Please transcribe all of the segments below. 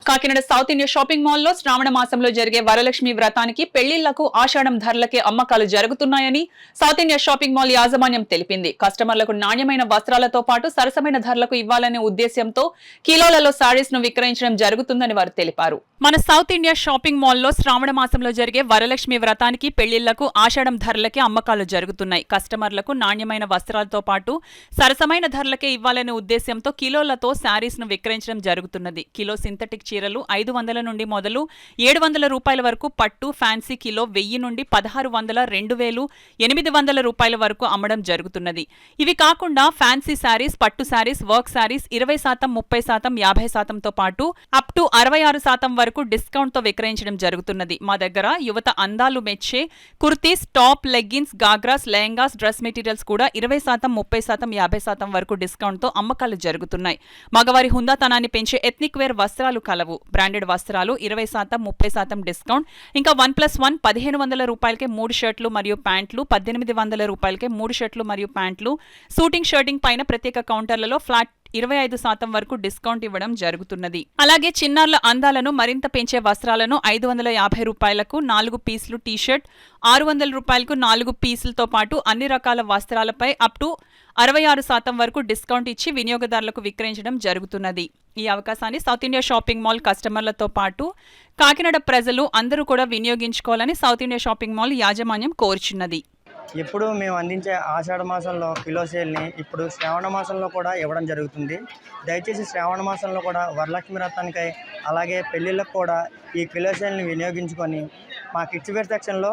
Kakinada south India shopping మాల్లో శ్రావణ మాసంలో జరిగే వరలక్ష్మి వ్రతానికి పెళ్లిళ్లకు ఆషాఢం ధరలకే అమ్మకాలు జరుగుతున్నాయని సౌత్ ఇండియా షాపింగ్ మాల్ యాజమాన్యం తెలిపింది. కస్టమర్లకు నాణ్యమైన వస్త్రాలతో పాటు సరసమైన ధరలకు ఇవ్వాలనే ఉద్దేశ్యంతో కిలోలలో సారీస్ ను విక్రయించడం జరుగుతుందని వారు తెలిపారు. మన సౌత్ ఇండియా షాపింగ్ మాల్లో శ్రావణ మాసంలో జరిగే వరలక్ష్మి వ్రతానికి పెళ్లిళ్లకు ఆషాఢం ధరలకే అమ్మకాలు జరుగుతున్నాయి. కస్టమర్లకు నాణ్యమైన వస్త్రాలతో పాటు సరసమైన ధరలకే ఇవ్వాలనే ఉద్దేశ్యంతో కిలోలతో శారీస్ ను విక్రయించడం జరుగుతున్నది. కిలో సింథటిక్ చీరలు 500 నుండి మొదలు 700 రూపాయల వరకు, పట్టు ఫ్యాన్సీ కిలో 1000 నుండి 1600, 2000, 800 రూపాయల వరకు అమ్మడం జరుగుతున్నది. ఇవి కాకుండా ఫ్యాన్సీ శారీస్, పట్టు శారీస్, వర్క్ శారీస్ 20%, 30%, 50%తో పాటు అప్ టు 66% వరకు డిస్కౌంట్ తో విక్రయించడం జరుగుతున్నది. మా దగ్గర యువత అందాలు మెచ్చే kurtis, top, leggings, ghagras, lehengas, dress materials కూడా 20%, 30%, 50% వరకు డిస్కౌంట్ తో అమ్మకాలు జరుగుతున్నాయి. మగవారి హుందాతనాన్ని పెంచే ఎథ్నిక్ వేర్ వస్త్రాలు కలవు. బ్రాండెడ్ వస్త్రాలు 20%, 30% డిస్కౌంట్. ఇంకా 1+1 1500 రూపాయలకే 3 షర్ట్లు మరియు ప్యాంట్లు, 1800 రూపాయలకే 3 షర్ట్లు మరియు ప్యాంట్లు. షూటింగ్ షర్టింగ్ పైన ప్రత్యేక కౌంటర్లలో ఫ్లాట్ 25% వరకు డిస్కౌంట్ ఇవ్వడం జరుగుతున్నది. అలాగే చిన్నారుల అందాలను మరింత పెంచే వస్త్రాలను 550 రూపాయలకు 4 పీసులు టీషర్ట్, 600 రూపాయలకు 4 పీసులతో పాటు అన్ని రకాల వస్త్రాలపై అప్ టు 66% వరకు డిస్కౌంట్ ఇచ్చి వినియోగదారులకు విక్రయించడం జరుగుతున్నది. ఈ అవకాశాన్ని సౌత్ ఇండియా షాపింగ్ మాల్ కస్టమర్లతో పాటు కాకినాడ ప్రజలు అందరూ కూడా వినియోగించుకోవాలని సౌత్ ఇండియా షాపింగ్ మాల్ యాజమాన్యం కోరుచున్నది. ఎప్పుడు మేము అందించే ఆషాఢ మాసంలో కిలో సేల్ని ఇప్పుడు శ్రావణ మాసంలో కూడా ఇవ్వడం జరుగుతుంది. దయచేసి శ్రావణ మాసంలో కూడా వరలక్ష్మి వ్రతానికై అలాగే పెళ్ళిళ్ళకు కూడా ఈ కిలో సేల్ని వినియోగించుకొని మా కిడ్స్ వేర్ సెక్షన్లో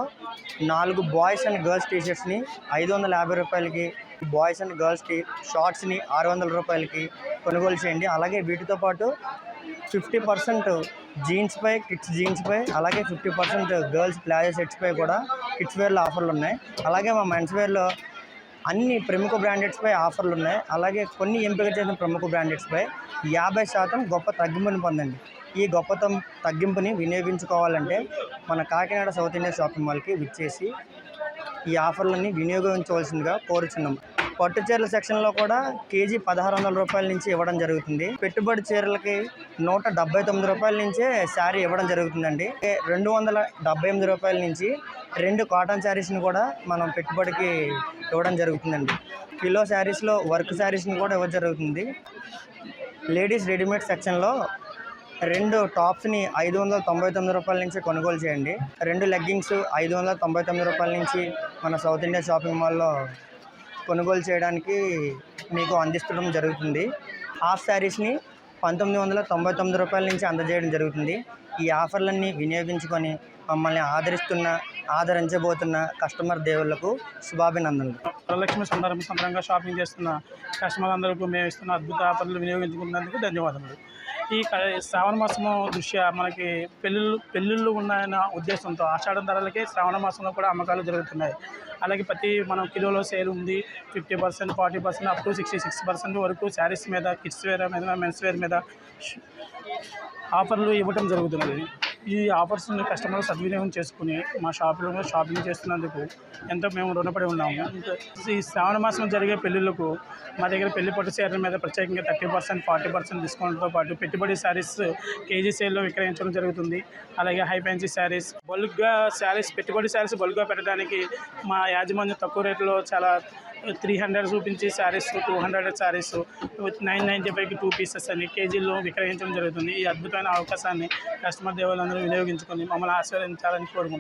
4 బాయ్స్ అండ్ గర్ల్స్ టీషర్ట్స్ని 550 రూపాయలకి, బాయ్స్ అండ్ గర్ల్స్కి షార్ట్స్ని 600 రూపాయలకి కొనుగోలు చేయండి. అలాగే వీటితో పాటు 50% జీన్స్పై, కిడ్స్ జీన్స్పై, అలాగే 50% గర్ల్స్ ప్లాజో సెట్స్పై కూడా కిడ్స్ వేర్లో ఆఫర్లు ఉన్నాయి. అలాగే మా మెన్స్ వేర్లో అన్ని ప్రముఖ బ్రాండెడ్స్పై ఆఫర్లు ఉన్నాయి. అలాగే కొన్ని ఎంపిక చేసిన ప్రముఖ బ్రాండెడ్స్పై 50% గొప్ప తగ్గింపుని పొందండి. ఈ గొప్ప తగ్గింపుని వినియోగించుకోవాలంటే మన కాకినాడ సౌత్ ఇండియా షాపింగ్ మాల్కి విచ్చేసి ఈ ఆఫర్లన్నీ వినియోగించవలసిందిగా కోరుచున్నాం. పట్టు చీరల సెక్షన్లో కూడా కేజీ 1600 రూపాయల నుంచి ఇవ్వడం జరుగుతుంది. పెట్టుబడి చీరలకి 179 రూపాయల నుంచే శారీ ఇవ్వడం జరుగుతుందండి. 278 రూపాయల నుంచి 2 కాటన్ శారీస్ని కూడా మనం పెట్టుబడికి ఇవ్వడం జరుగుతుందండి. కిలో శారీస్లో వర్క్ శారీస్ని కూడా ఇవ్వడం జరుగుతుంది. లేడీస్ రెడీమేడ్ సెక్షన్లో 2 టాప్స్ని 599 రూపాయల నుంచి కొనుగోలు చేయండి. 2 లెగ్గింగ్స్ 599 రూపాయల నుంచి మన సౌత్ ఇండియా షాపింగ్ మాల్లో కొనుగోలు చేయడానికి మీకు అందిస్తడం జరుగుతుంది. హాఫ్ శారీస్ని 1999 రూపాయల నుంచి అందజేయడం జరుగుతుంది. ఈ ఆఫర్లన్నీ వినియోగించుకొని మమ్మల్ని ఆదరించబోతున్న కస్టమర్ దేవుళ్లకు శుభాభినందనలు. వరలక్ష్మి సందర్భంగా షాపింగ్ చేస్తున్న కస్టమర్ అందరికీ మేము ఇస్తున్న అద్భుత ఆఫర్లు వినియోగించుకున్నందుకు ధన్యవాదములు. ఈ శ్రావణ మాసము దృష్ట్యా మనకి పెళ్ళిళ్ళు ఉన్నాయన్న ఉద్దేశంతో ఆషాఢం ధరలకే శ్రావణ మాసంలో కూడా అమ్మకాలు జరుగుతున్నాయి. అలాగే మనం కిలోలో సేల్ ఉంది. 50%, 40%, అప్ టు 66% వరకు శారీస్ మీద, కిడ్స్ వేర్ మీద, మెన్స్ వేర్ మీద ఆఫర్లు ఇవ్వటం జరుగుతున్నది. ఈ ఆఫర్స్ని కస్టమర్లు సద్వినియోగం చేసుకుని మా షాపులో షాపింగ్ చేస్తున్నందుకు ఎంతో మేము రుణపడి ఉన్నాము. ఈ శ్రావణ మాసం జరిగే పెళ్ళిళ్ళకు మా దగ్గర పెళ్లి పట్టు చీరల మీద ప్రత్యేకంగా 30%, 40% డిస్కౌంట్తో పాటు పెట్టుబడి శారీస్ కేజీ సేల్లో విక్రయించడం జరుగుతుంది. అలాగే హై ఫ్యాన్సీ శారీస్, బల్క్గా శారీస్, పెట్టుబడి శారీస్ బల్క్గా పెట్టడానికి మా యాజమాన్యం తక్కువ రేట్లో చాలా 300 చూపించి శారీస్, 200 శారీస్ 995కి 2 పీసెస్ అని కేజీల్లో విక్రయించడం జరుగుతుంది. ఈ అద్భుతమైన అవకాశాన్ని కస్టమర్ దేవులందరూ వినియోగించుకొని మమ్మల్ని ఆశీర్వదించాలని కోరుకుంటున్నాను.